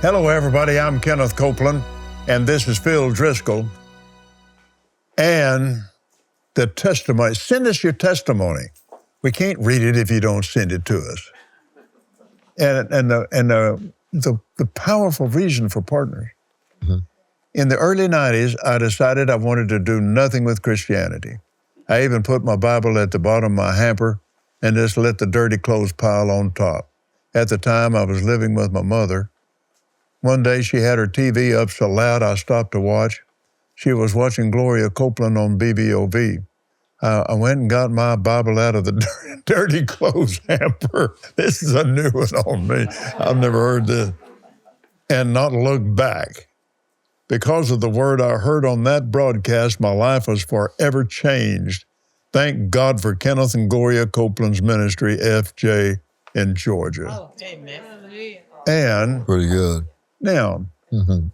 Hello, everybody. I'm Kenneth Copeland, and this is Phil Driscoll. And the testimony. Send us your testimony. We can't read it if you don't send it to us. And the powerful reason for partners. Mm-hmm. In the early 90s, I decided I wanted to do nothing with Christianity. I even put my Bible at the bottom of my hamper and just let the dirty clothes pile on top. At the time, I was living with my mother. One day, she had her TV up so loud I stopped to watch. She was watching Gloria Copeland on BBOV. I went and got my Bible out of the dirty clothes hamper. This is a new one on me. I've never heard this. And not looked back. Because of the word I heard on that broadcast, my life was forever changed. Thank God for Kenneth and Gloria Copeland's ministry, FJ, in Georgia. Oh, amen. And pretty good. Now, mm-hmm.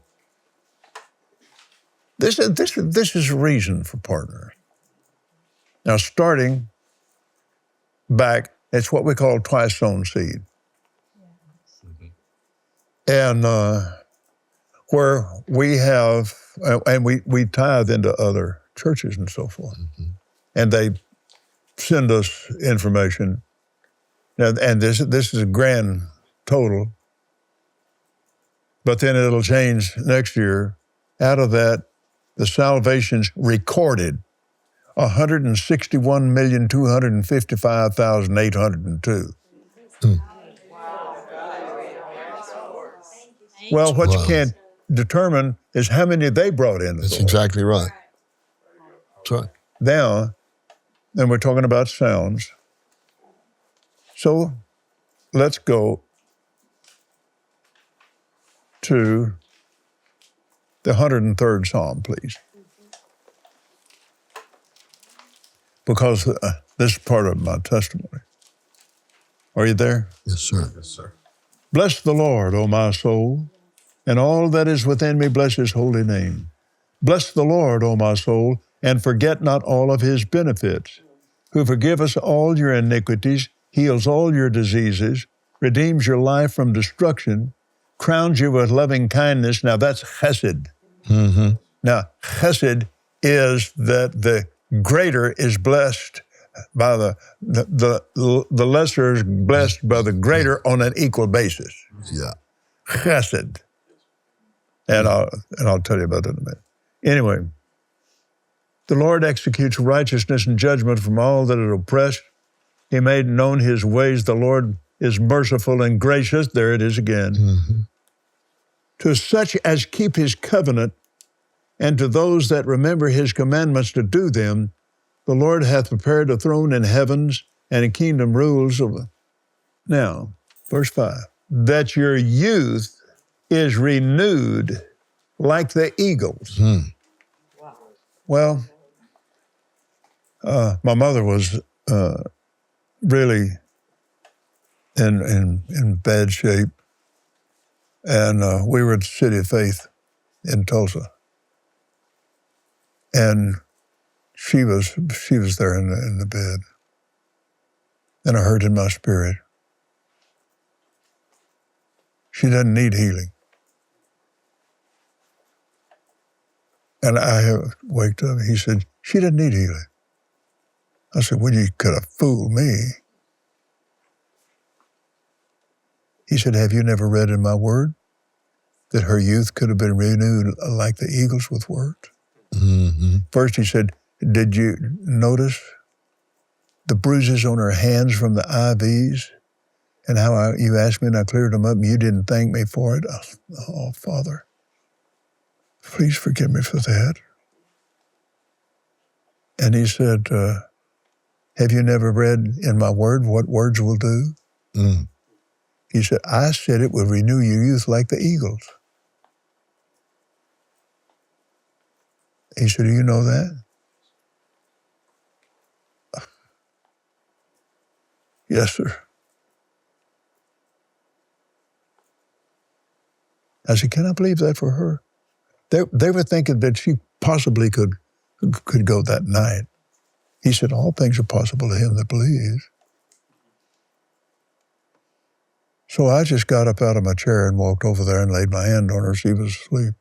this is a reason for partners. Now, starting back, it's what we call twice sown seed. And where we have, and we tithe into other churches and so forth. Mm-hmm. And they send us information. Now, and this is a grand total. But then it'll change next year. Out of that, the salvations recorded 161,255,802. Well, what you can't determine is how many they brought in. That's exactly right. That's right. Now, and we're talking about sounds. So let's go to the 103rd Psalm, please. Because this is part of my testimony. Are you there? Yes, sir. Yes, sir. Bless the Lord, O my soul, and all that is within me, bless his holy name. Bless the Lord, O my soul, and forget not all of his benefits, who forgiveth all your iniquities, heals all your diseases, redeems your life from destruction, crowns you with loving kindness. Now that's chesed. Mm-hmm. Now, chesed is that the greater is blessed by the lesser is blessed by the greater on an equal basis. Yeah. Chesed. And I'll tell you about that in a minute. Anyway, the Lord executes righteousness and judgment from all that are oppressed. He made known his ways. The Lord is merciful and gracious. There it is again. Mm-hmm. To such as keep his covenant, and to those that remember his commandments to do them, the Lord hath prepared a throne in heavens, and a kingdom rules over. Now, verse 5, that your youth is renewed like the eagles. Mm. Wow. Well, my mother was really in bad shape. And we were at the City of Faith in Tulsa. And she was there in the bed. And I heard in my spirit, she doesn't need healing. And I waked up, he said, she doesn't need healing. I said, well, you could have fooled me. He said, have you never read in my word that her youth could have been renewed like the eagles with words? Mm-hmm. First he said, did you notice the bruises on her hands from the IVs and how you asked me and I cleared them up and you didn't thank me for it? Oh, Father, please forgive me for that. And he said, have you never read in my word what words will do? Mm. He said, I said it will renew your youth like the eagles. He said, do you know that? Yes, sir. I said, can I believe that for her? They were thinking that she possibly could go that night. He said, all things are possible to him that believes. So I just got up out of my chair and walked over there and laid my hand on her. She was asleep.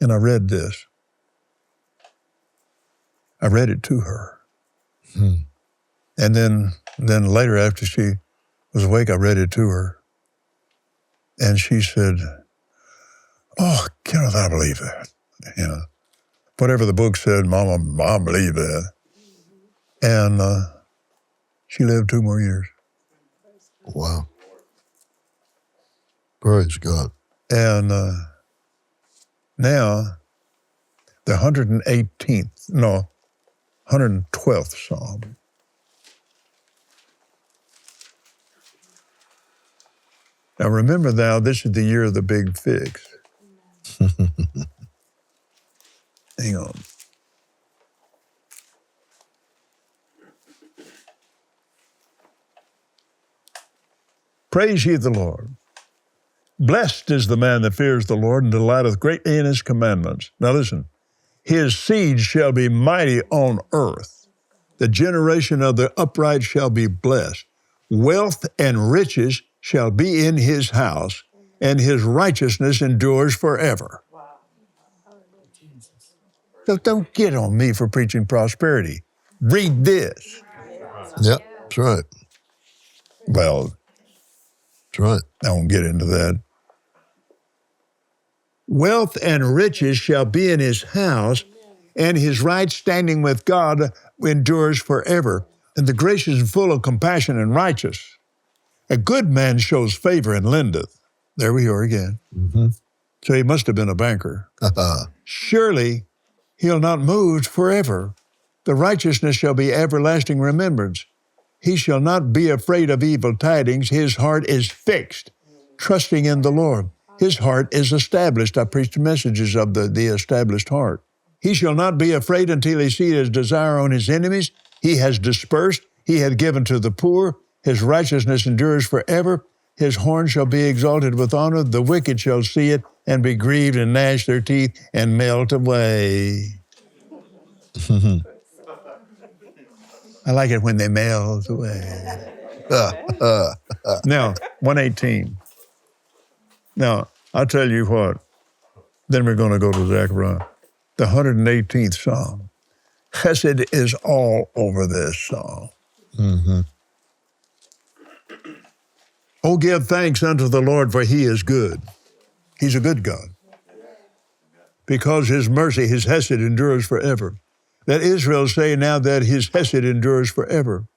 And I read this. I read it to her. And then later, after she was awake, I read it to her. And she said, "Oh, Kenneth, I believe that." You know, whatever the book said, Mama, I believe that. And she lived 2 more years. Wow. Praise God. And now, the 112th Psalm. Now remember now, this is the year of the big fix. Hang on. Praise ye the Lord. Blessed is the man that fears the Lord and delighteth greatly in his commandments. Now listen, his seed shall be mighty on earth. The generation of the upright shall be blessed. Wealth and riches shall be in his house, and his righteousness endures forever. So don't get on me for preaching prosperity. Read this. Yep, that's right. Well, That's right. I won't get into that. Wealth and riches shall be in his house, and his right standing with God endures forever. And the gracious and full of compassion and righteous. A good man shows favor and lendeth. There we are again. So he must have been a banker. Surely he'll not move forever. The righteousness shall be everlasting remembrance. He shall not be afraid of evil tidings. His heart is fixed, trusting in the Lord. His heart is established. I preached messages of the established heart. He shall not be afraid until he see his desire on his enemies. He has dispersed. He hath given to the poor. His righteousness endures forever. His horn shall be exalted with honor. The wicked shall see it and be grieved and gnash their teeth and melt away. I like it when they melt away. Now, 118. Now, I'll tell you what. Then we're going to go to Zechariah. The 118th Psalm. Chesed is all over this psalm. Oh, give thanks unto the Lord, for he is good. He's a good God. Because his mercy, his hesed endures forever. Let Israel say now that his hesed endures forever.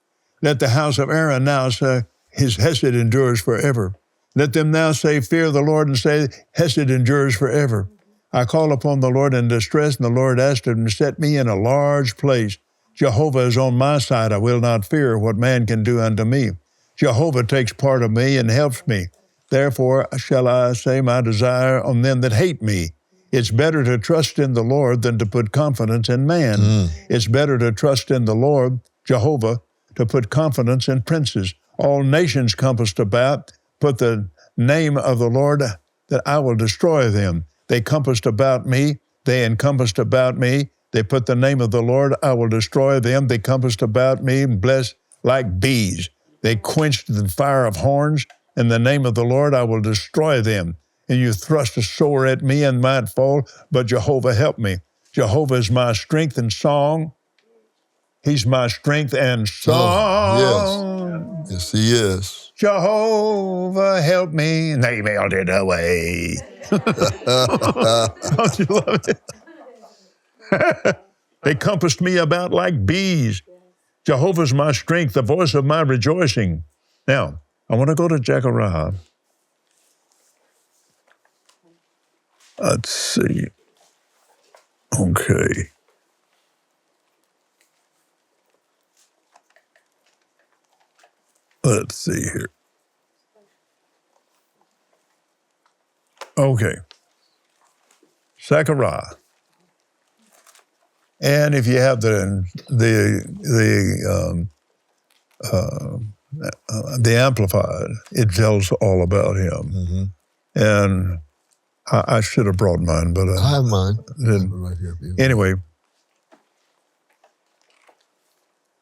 Let the house of Aaron now say, his hesed endures forever. Let them now say, fear the Lord, and say, hesed endures forever. I call upon the Lord in distress, and the Lord asked him to set me in a large place. Jehovah is on my side. I will not fear what man can do unto me. Jehovah takes part of me and helps me. Therefore shall I say my desire on them that hate me. It's better to trust in the Lord than to put confidence in man. It's better to trust in the Lord, Jehovah, to put confidence in princes. All nations compassed about, put the name of the Lord, that I will destroy them. They compassed about me, they encompassed about me. They put the name of the Lord, I will destroy them. They compassed about me, blessed like bees. They quenched the fire of horns. In the name of the Lord, I will destroy them. And you thrust a sword at me and might fall, but Jehovah help me. Jehovah is my strength and song. He's my strength and song. Yes, he is. Jehovah help me. And they melted away. Don't you love it? They compassed me about like bees. Jehovah's my strength, the voice of my rejoicing. Now, I want to go to Zechariah. Let's see. Okay. Let's see here. Okay. Zechariah. And if you have the Amplified, it tells all about him. And I should have brought mine, but I have mine. Right here. Anyway,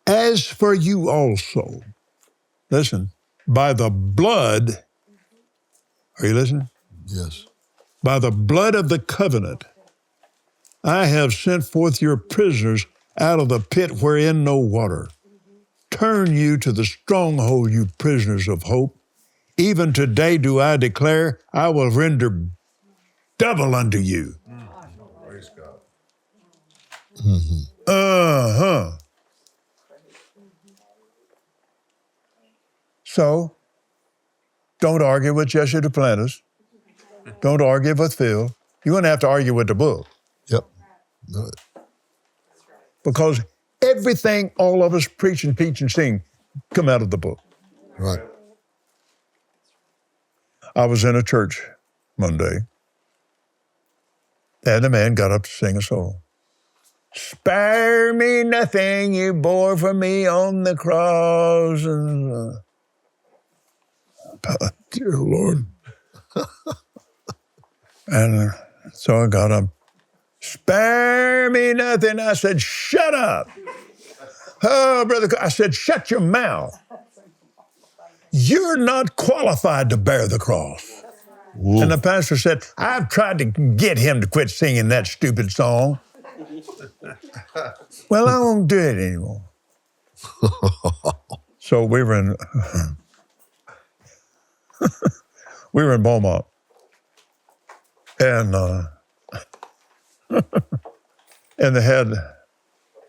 as for you also, listen, by the blood Are you listening? Yes. By the blood of the covenant, I have sent forth your prisoners out of the pit wherein no water. Turn you to the stronghold, you prisoners of hope. Even today do I declare, I will render double unto you. Praise God. Uh-huh. So, don't argue with Jesse Duplantis. Don't argue with Phil. You're going to have to argue with the book. Yep. Know it. Because everything all of us preach and teach and sing come out of the book. Right. I was in a church Monday, and a man got up to sing a song. Spare me nothing you bore for me on the cross. And, dear Lord. And so I got up. Spare me nothing. I said, shut up. Oh, brother, I said, shut your mouth. You're not qualified to bear the cross. Whoa. And the pastor said, I've tried to get him to quit singing that stupid song. Well, I won't do it anymore. So we were in Beaumont. And and they had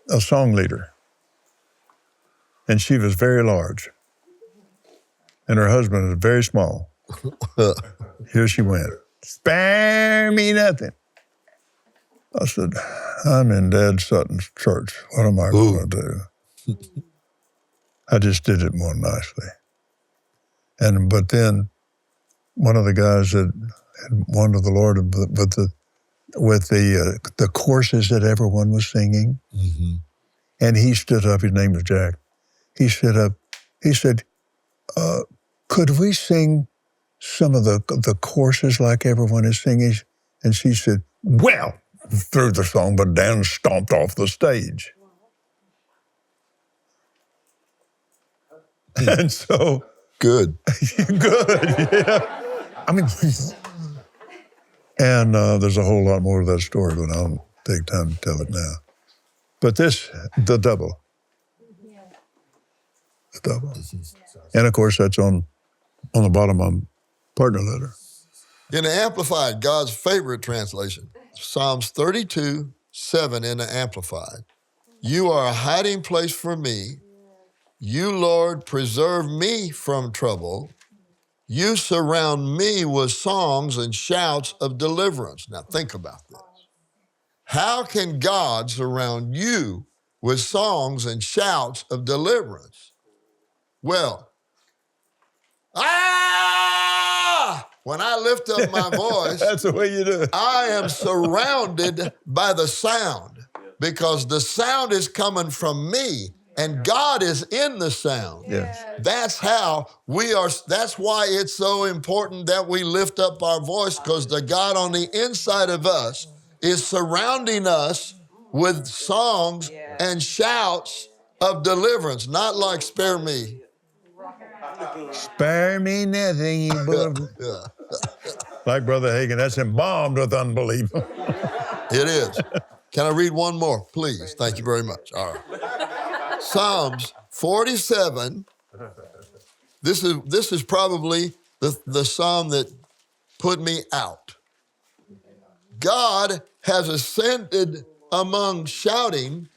a song leader. And she was very large. And her husband was very small. Here she went. Spare me nothing. I said, I'm in Dad Sutton's church. What am I going to do? I just did it more nicely. But then one of the guys that had wanted the Lord with the courses that everyone was singing, and he stood up. His name was Jack. He stood up. He said, could we sing some of the courses like everyone is singing? And she said, well, threw the song, but down and stomped off the stage. And so... Good. Good, yeah. I mean, and there's a whole lot more to that story, but I don't take time to tell it now. But the double. The double. And of course, that's on the bottom of my partner letter. In the Amplified, God's favorite translation, Psalms 32:7 in the Amplified. You are a hiding place for me. You, Lord, preserve me from trouble. You surround me with songs and shouts of deliverance. Now think about this. How can God surround you with songs and shouts of deliverance? Well, when I lift up my voice, That's the way you do it. I am surrounded by the sound because the sound is coming from me and God is in the sound. Yes. That's how that's why it's so important that we lift up our voice, because the God on the inside of us is surrounding us with songs and shouts of deliverance, not like spare me. Spare me nothing, you bore. Like Brother Hagin, that's embalmed with unbelief. It is. Can I read one more, please? Thank you very much. All right. Psalms 47. This is probably the psalm that put me out. God has ascended among shouting,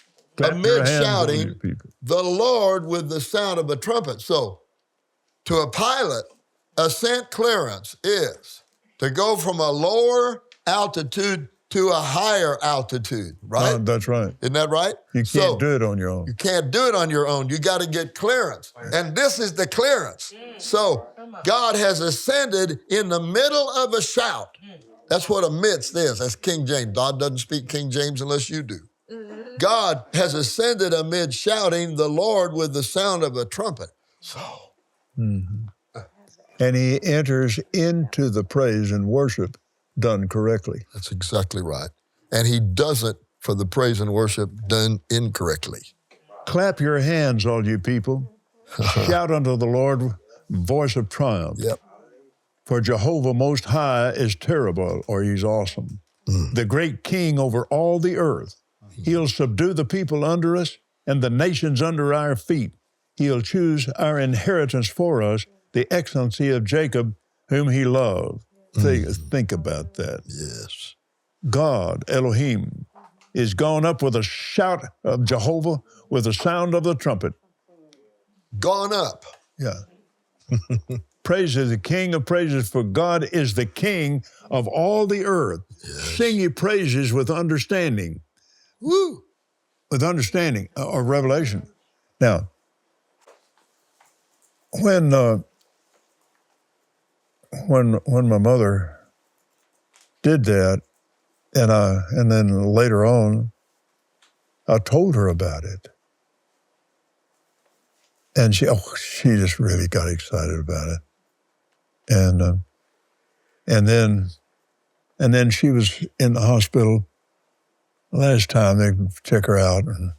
amid shouting, the Lord with the sound of a trumpet. So, to a pilot, ascent clearance is to go from a lower altitude to a higher altitude, right? That's right. Isn't that right? You can't do it on your own. You can't do it on your own. You got to get clearance. And this is the clearance. So God has ascended in the middle of a shout. That's what amidst is. That's King James. God doesn't speak King James unless you do. God has ascended amid shouting, the Lord with the sound of a trumpet. So. And he enters into the praise and worship done correctly. That's exactly right. And he does it for the praise and worship done incorrectly. Clap your hands, all you people. Shout unto the Lord, voice of triumph. Yep. For Jehovah Most High is terrible, or he's awesome. The great king over all the earth. He'll subdue the people under us and the nations under our feet. He'll choose our inheritance for us, the excellency of Jacob, whom he loved. Think about that. Yes. God, Elohim, is gone up with a shout of Jehovah, with the sound of the trumpet. Gone up. Yeah. Praise is the King of praises, for God is the King of all the earth. Yes. Sing ye praises with understanding. Woo. With understanding or revelation. Now, when my mother did that, and then later on, I told her about it, and she just really got excited about it, and then she was in the hospital last time they check her out, and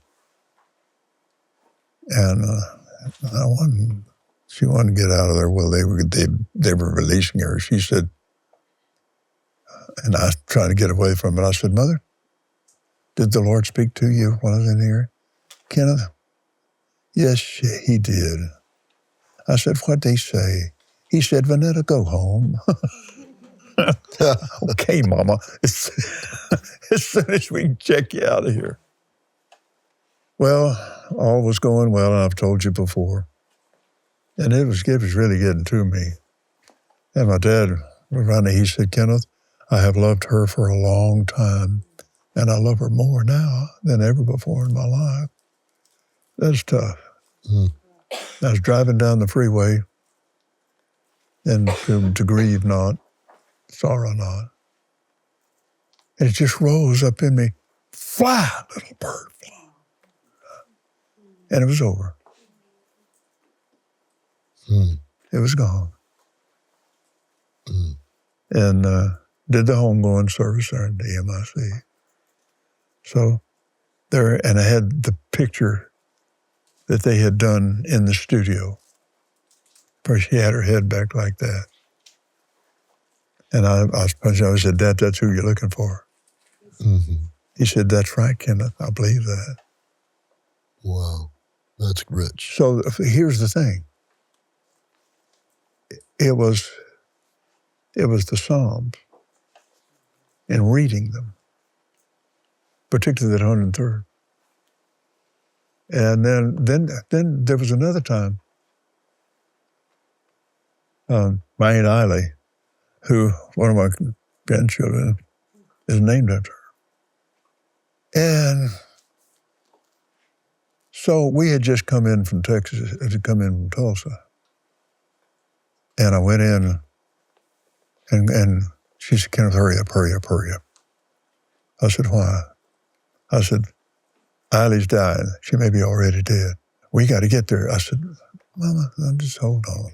she wanted to get out of there. Well, they were releasing her. She said, and I was trying to get away from it. I said, Mother, did the Lord speak to you when I was in here? Kenneth? Yes, he did. I said, what'd they say? He said, Vanetta, go home. Okay, Mama. As soon as we can check you out of here. Well, all was going well, and I've told you before. And it was really getting to me. And my dad, Ronnie, he said, Kenneth, I have loved her for a long time, and I love her more now than ever before in my life. That's tough. I was driving down the freeway, and to grieve not, sorrow not. And it just rose up in me, fly, little bird, fly. And it was over. It was gone. And did the homegoing service there in the MIC. So there, and I had the picture that they had done in the studio, where she had her head back like that. And I said, Dad, that's who you're looking for. He said, that's right, Kenneth, I believe that. Wow, that's rich. So here's the thing. It was the Psalms and reading them, particularly that 103rd. And then there was another time. My Aunt Eiley, who one of my grandchildren is named after her. And so we had just come in from Texas, had come in from Tulsa. And I went in, and she said, Kenneth, hurry up, hurry up, hurry up. I said, why? I said, Eiley's dying. She may be already dead. We got to get there. I said, Mama, just hold on.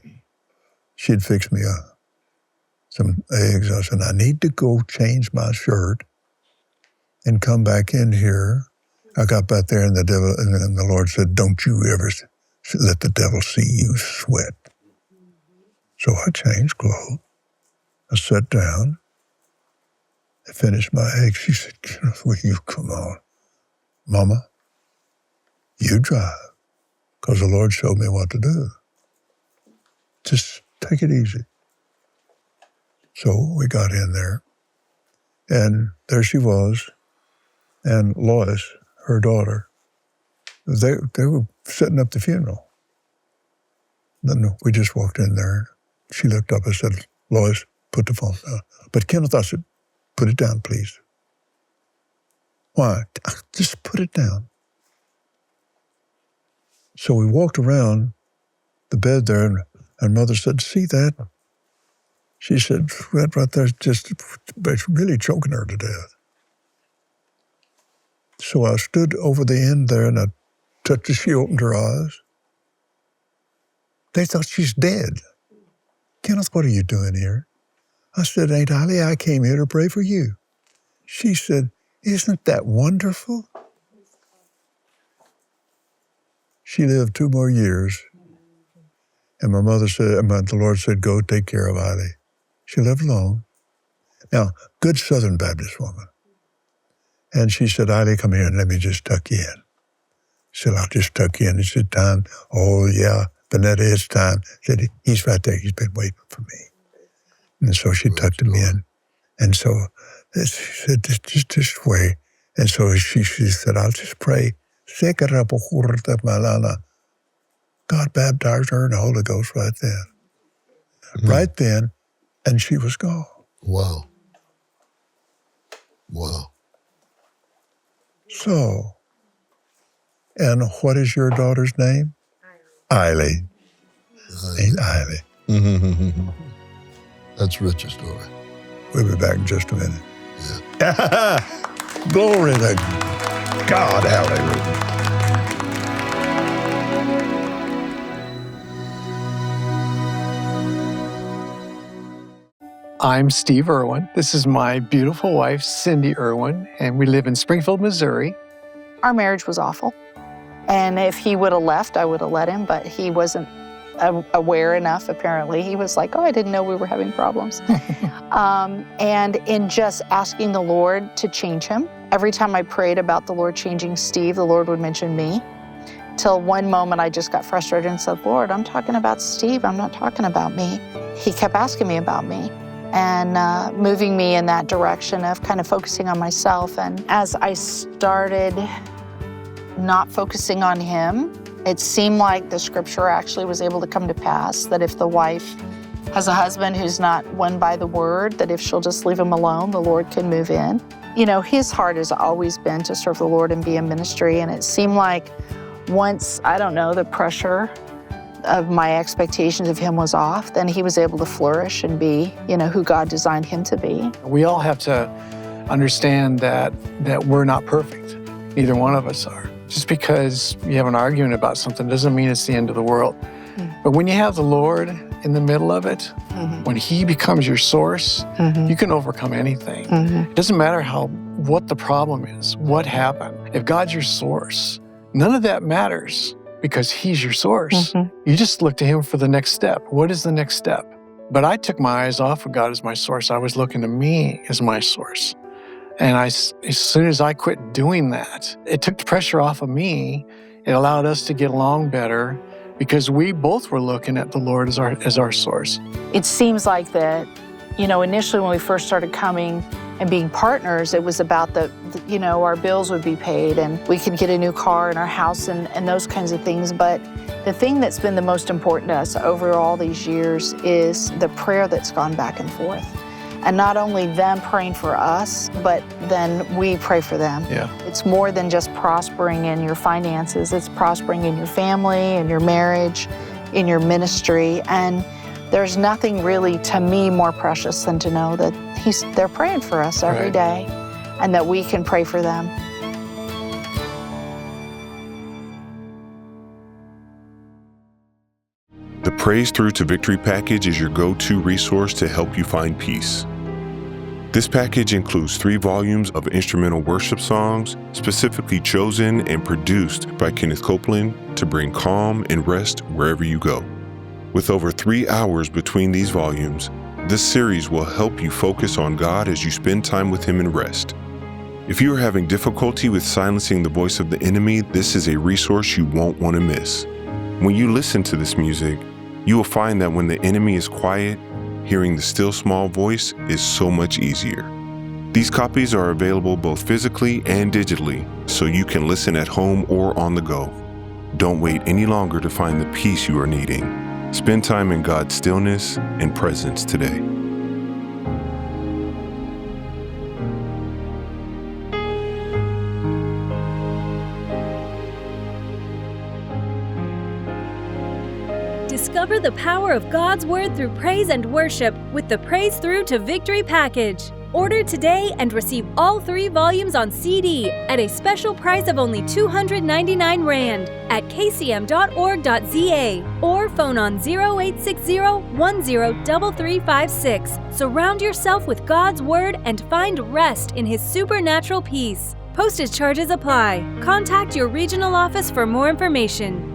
She'd fixed me some eggs. I said, I need to go change my shirt and come back in here. I got back there, and the Lord said, don't you ever let the devil see you sweat. So I changed clothes. I sat down. I finished my eggs. She said, Kenneth, will you come on? Mama, you drive, because the Lord showed me what to do. Just take it easy. So we got in there, and there she was, and Lois, her daughter, they were setting up the funeral. Then we just walked in there. She looked up and said, Lois, put the phone down. But Kenneth, I said, put it down, please. Why? Just put it down. So we walked around the bed there, and Mother said, see that? She said, that right there's just really choking her to death. So I stood over the end there, and I touched her. She opened her eyes. They thought she's dead. Kenneth, what are you doing here? I said, Aunt Eiley, I came here to pray for you. She said, isn't that wonderful? She lived 2 more years. And my mother said, the Lord said, go take care of Eiley. She lived alone. Now, good Southern Baptist woman. And she said, Eiley, come here and let me just tuck you in. She said, I'll just tuck you in. He said, time. Oh, yeah, Vanetta, it's time. She said, he's right there. He's been waiting for me. And so she tucked him in. And so she said, just this way. And so she said, I'll just pray. God baptized her in the Holy Ghost right then. Right then, and she was gone. Wow. Wow. So, and what is your daughter's name? Eiley. Ain't Eiley. That's Richard's story. We'll be back in just a minute. Yeah. Glory to God, hallelujah. I'm Steve Irwin. This is my beautiful wife, Cindy Irwin, and we live in Springfield, Missouri. Our marriage was awful. And if he would have left, I would have let him, but he wasn't aware enough, apparently. He was like, oh, I didn't know we were having problems. And in just asking the Lord to change him, every time I prayed about the Lord changing Steve, the Lord would mention me. Till one moment I just got frustrated and said, Lord, I'm talking about Steve, I'm not talking about me. He kept asking me about me and moving me in that direction of kind of focusing on myself. And as I started not focusing on him, it seemed like the scripture actually was able to come to pass, that if the wife has a husband who's not won by the word, that if she'll just leave him alone, the Lord can move in. You know, his heart has always been to serve the Lord and be in ministry, and it seemed like once, I don't know, the pressure of my expectations of him was off, then he was able to flourish and be, you know, who God designed him to be. We all have to understand that we're not perfect. Neither one of us are. Just because you have an argument about something doesn't mean it's the end of the world. But when you have the Lord in the middle of it, when he becomes your source, you can overcome anything. It doesn't matter what the problem is, what happened. If God's your source, none of that matters because he's your source. You just look to him for the next step. What is the next step? But I took my eyes off of God as my source. I was looking to me as my source. And as soon as I quit doing that, it took the pressure off of me. It allowed us to get along better because we both were looking at the Lord as our source. It seems like that, you know, initially when we first started coming and being partners, it was about you know, our bills would be paid and we could get a new car and our house and those kinds of things. But the thing that's been the most important to us over all these years is the prayer that's gone back and forth. And not only them praying for us, but then we pray for them. Yeah. It's more than just prospering in your finances. It's prospering in your family, in your marriage, in your ministry. And there's nothing really, to me, more precious than to know that they're praying for us every day and that we can pray for them. The Praise Through to Victory package is your go-to resource to help you find peace. This package includes 3 volumes of instrumental worship songs specifically chosen and produced by Kenneth Copeland to bring calm and rest wherever you go. With over 3 hours between these volumes, this series will help you focus on God as you spend time with him and rest. If you are having difficulty with silencing the voice of the enemy, this is a resource you won't want to miss. When you listen to this music, you will find that when the enemy is quiet, hearing the still small voice is so much easier. These copies are available both physically and digitally, so you can listen at home or on the go. Don't wait any longer to find the peace you are needing. Spend time in God's stillness and presence today. Discover the power of God's Word through praise and worship with the Praise Through to Victory package. Order today and receive all 3 volumes on CD at a special price of only 299 Rand at kcm.org.za or phone on 0860-103356. Surround yourself with God's Word and find rest in His supernatural peace. Postage charges apply. Contact your regional office for more information.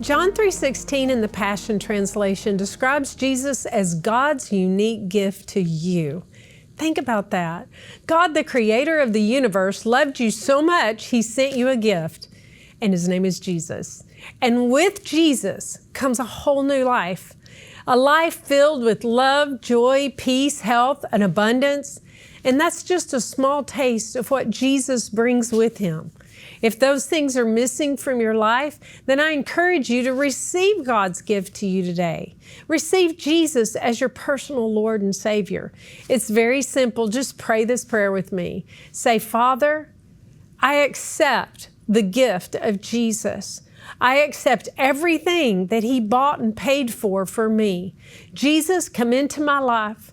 John 3:16 in the Passion Translation describes Jesus as God's unique gift to you. Think about that. God, the creator of the universe, loved you so much, he sent you a gift, and his name is Jesus. And with Jesus comes a whole new life, a life filled with love, joy, peace, health, and abundance. And that's just a small taste of what Jesus brings with him. If those things are missing from your life, then I encourage you to receive God's gift to you today. Receive Jesus as your personal Lord and Savior. It's very simple. Just pray this prayer with me. Say, Father, I accept the gift of Jesus. I accept everything that he bought and paid for me. Jesus, come into my life.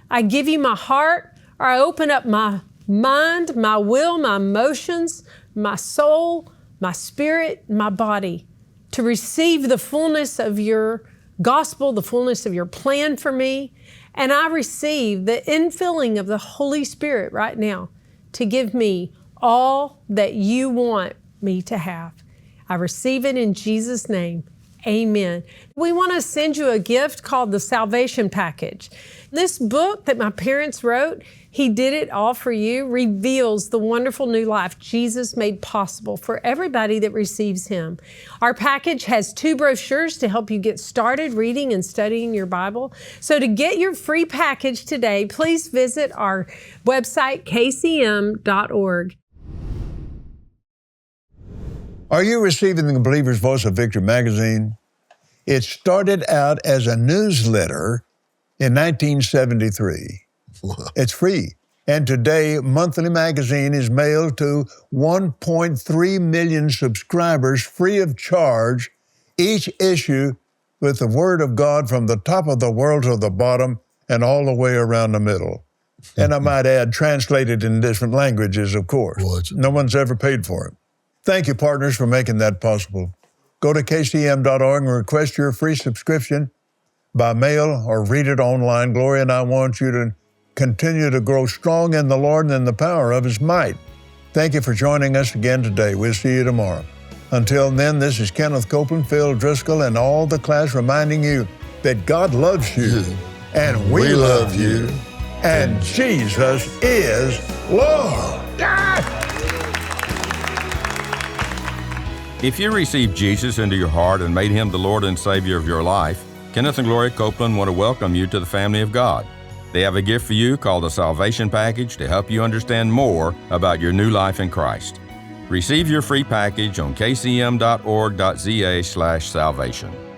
I give you my heart, or I open up my mind, my will, my emotions, my soul, my spirit, my body, to receive the fullness of your gospel, the fullness of your plan for me. And I receive the infilling of the Holy Spirit right now to give me all that you want me to have. I receive it in Jesus' name. Amen. We want to send you a gift called the Salvation Package. This book that my parents wrote, He Did It All for You, reveals the wonderful new life Jesus made possible for everybody that receives Him. Our package has 2 brochures to help you get started reading and studying your Bible. So to get your free package today, please visit our website, kcm.org. Are you receiving the Believer's Voice of Victory magazine? It started out as a newsletter in 1973. It's free. And today, monthly magazine is mailed to 1.3 million subscribers free of charge, each issue with the Word of God from the top of the world to the bottom and all the way around the middle. And I might add, translated in different languages, of course. No one's ever paid for it. Thank you, partners, for making that possible. Go to kcm.org and request your free subscription by mail or read it online. Gloria and I want you to continue to grow strong in the Lord and in the power of His might. Thank you for joining us again today. We'll see you tomorrow. Until then, this is Kenneth Copeland, Phil Driscoll, and all the class reminding you that God loves you, and we love you, and Jesus is Lord. If you received Jesus into your heart and made Him the Lord and Savior of your life, Kenneth and Gloria Copeland want to welcome you to the family of God. They have a gift for you called the Salvation Package to help you understand more about your new life in Christ. Receive your free package on kcm.org.za/salvation.